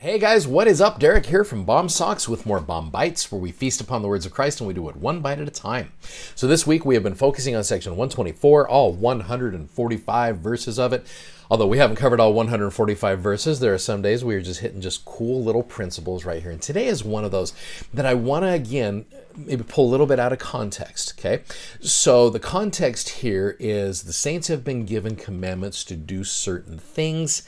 Hey guys, what is up? Derek here from Bomb Socks with more Bomb Bites, where we feast upon the words of Christ and we do it one bite at a time. So this week we have been focusing on section 124, all 145 verses of it. Although we haven't covered all 145 verses, there are some days we are just hitting just cool little principles right here. And today is one of those that I want to, again, maybe pull a little bit out of context, okay? So the context here is the saints have been given commandments to do certain things,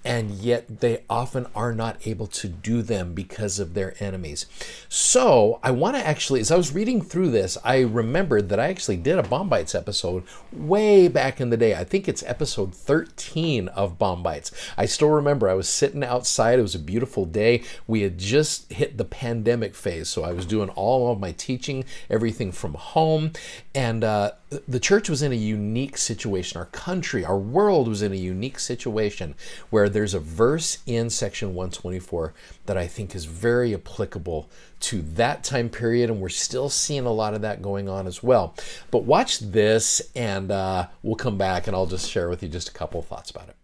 and yet they often are not able to do them because of their enemies. So I want to actually, as I was reading through this, I remembered that I actually did a Bomb Bites episode way back in the day. I think it's episode 13 of Bomb Bites. I still remember I was sitting outside. It was a beautiful day. We had just hit the pandemic phase, so I was doing all of my teaching, everything from home, and the church was in a unique situation. Our country, our world was in a unique situation where there's a verse in section 124 that I think is very applicable to that time period, and we're still seeing a lot of that going on as well. But watch this, and we'll come back, and I'll just share with you just a couple of thoughts about it.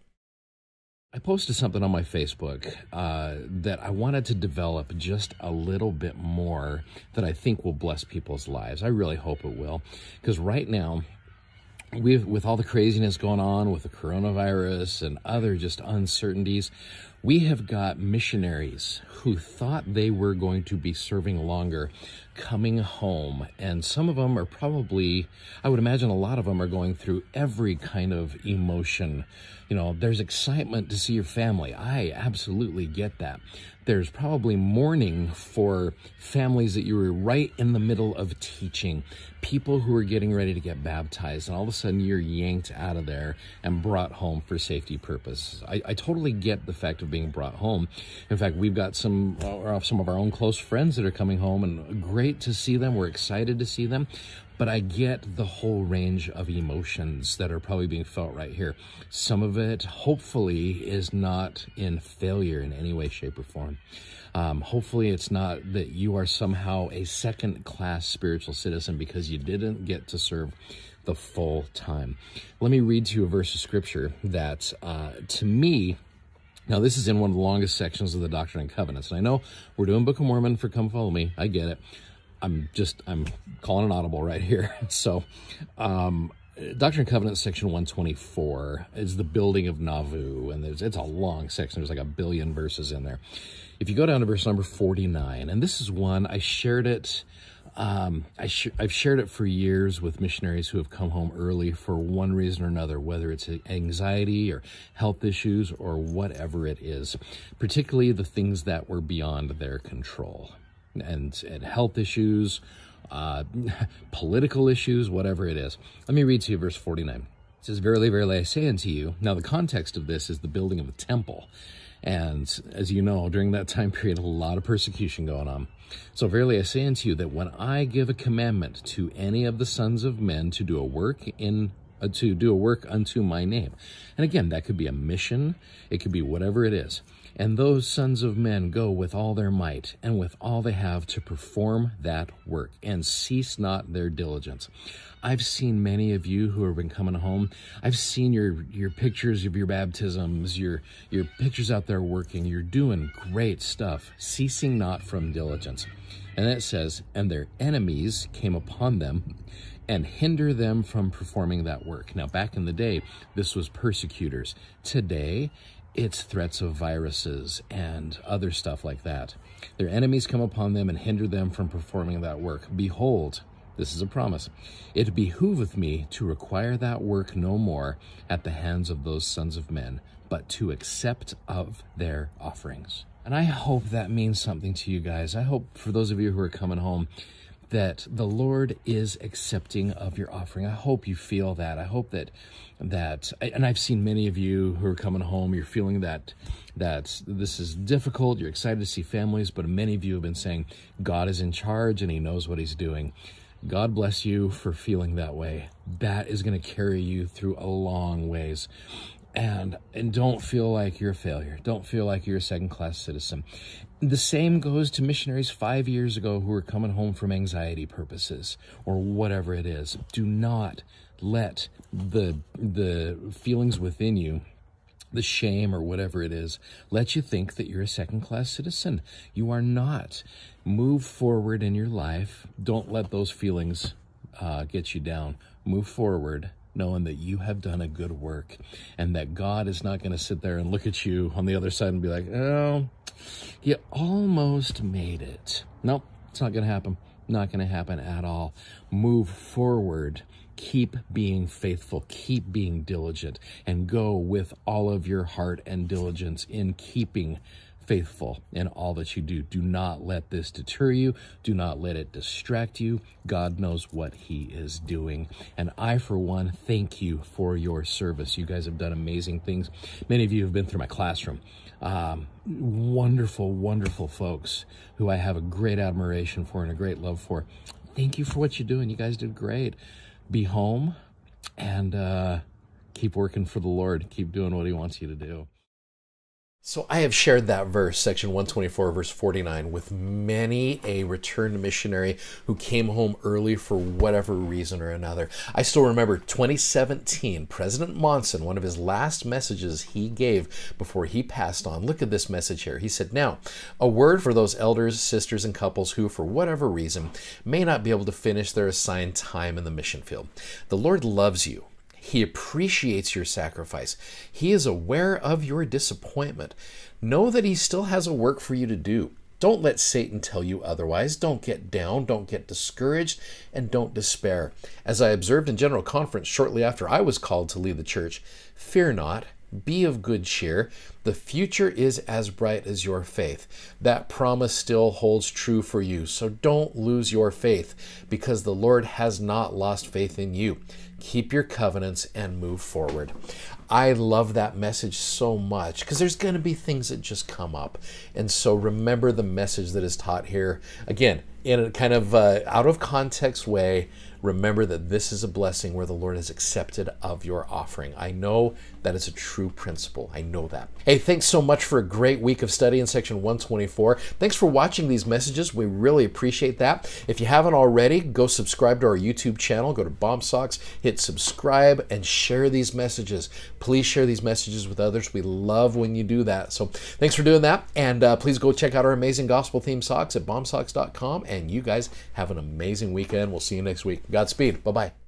I posted something on my Facebook that I wanted to develop just a little bit more that I think will bless people's lives. I really hope it will, because right now, with all the craziness going on with the coronavirus and other just uncertainties, we have got missionaries who thought they were going to be serving longer coming home. And some of them are probably, I would imagine a lot of them are going through every kind of emotion. You know, there's excitement to see your family. I absolutely get that. There's probably mourning for families that you were right in the middle of teaching, people who are getting ready to get baptized, and all of a sudden you're yanked out of there and brought home for safety purposes. I totally get the fact of being brought home. In fact, we've got some of our own close friends that are coming home, and great to see them. We're excited to see them. But I get the whole range of emotions that are probably being felt right here. Some of it, hopefully, is not in failure in any way, shape, or form. Hopefully, it's not that you are somehow a second-class spiritual citizen because you didn't get to serve the full time. Let me read to you a verse of Scripture that, to me, now this is in one of the longest sections of the Doctrine and Covenants. And I know we're doing Book of Mormon for Come Follow Me. I get it. I'm calling an audible right here. So, Doctrine and Covenants, section 124 is the building of Nauvoo, and it's a long section. There's like a billion verses in there. If you go down to verse number 49, and this is one, I shared it, I've shared it for years with missionaries who have come home early for one reason or another, whether it's anxiety or health issues or whatever it is, particularly the things that were beyond their control. And health issues, political issues, whatever it is. Let me read to you verse 49. It says, "Verily, verily, I say unto you." Now, the context of this is the building of the temple. And as you know, during that time period, a lot of persecution going on. "So verily I say unto you that when I give a commandment to any of the sons of men to do a work unto my name," and again, that could be a mission, it could be whatever it is, "and those sons of men go with all their might and with all they have to perform that work, and cease not their diligence." I've seen many of you who have been coming home. I've seen your pictures of your baptisms, your pictures out there working. You're doing great stuff, ceasing not from diligence. And then it says, "And their enemies came upon them and hinder them from performing that work." Now, back in the day, this was persecutors. Today, it's threats of viruses and other stuff like that. "Their enemies come upon them and hinder them from performing that work. Behold," this is a promise, "it behooveth me to require that work no more at the hands of those sons of men, but to accept of their offerings." And I hope that means something to you guys. I hope for those of you who are coming home that the Lord is accepting of your offering. I hope you feel that. I hope that, and I've seen many of you who are coming home, you're feeling that this is difficult, you're excited to see families, but many of you have been saying, God is in charge and he knows what he's doing. God bless you for feeling that way. That is going to carry you through a long ways. And don't feel like you're a failure. Don't feel like you're a second-class citizen. The same goes to missionaries 5 years ago who are coming home from anxiety purposes or whatever it is. Do not let the feelings within you the shame or whatever it is, let you think that you're a second-class citizen. You are not. Move forward in your life. Don't let those feelings get you down. Move forward, knowing that you have done a good work and that God is not going to sit there and look at you on the other side and be like, oh, you almost made it. Nope, it's not going to happen. Not going to happen at all. Move forward. Keep being faithful, keep being diligent, and go with all of your heart and diligence in keeping faithful in all that you do. Do not let this deter you. Do not let it distract you. God knows what he is doing. And I, for one, thank you for your service. You guys have done amazing things. Many of you have been through my classroom. Wonderful, wonderful folks who I have a great admiration for and a great love for. Thank you for what you're doing. You guys did great. Be home and keep working for the Lord. Keep doing what he wants you to do. So I have shared that verse, section 124, verse 49, with many a returned missionary who came home early for whatever reason or another. I still remember 2017, President Monson, one of his last messages he gave before he passed on. Look at this message here. He said, now, a word for those elders, sisters, and couples who, for whatever reason, may not be able to finish their assigned time in the mission field. The Lord loves you. He appreciates your sacrifice. He is aware of your disappointment. Know that he still has a work for you to do. Don't let Satan tell you otherwise. Don't get down. Don't get discouraged. And don't despair. As I observed in General Conference shortly after I was called to lead the church, fear not. Be of good cheer. The future is as bright as your faith. That promise still holds true for you. So don't lose your faith because the Lord has not lost faith in you. Keep your covenants and move forward. I love that message so much because there's going to be things that just come up. And so remember the message that is taught here. Again, in a kind of out of context way, remember that this is a blessing where the Lord has accepted of your offering. I know that is a true principle. I know that. Hey, thanks so much for a great week of study in section 124. Thanks for watching these messages. We really appreciate that. If you haven't already, go subscribe to our YouTube channel. Go to BOM Socks, hit subscribe, and share these messages. Please share these messages with others. We love when you do that. So thanks for doing that. And please go check out our amazing gospel-themed socks at bombsocks.com. And you guys have an amazing weekend. We'll see you next week. Godspeed. Bye-bye.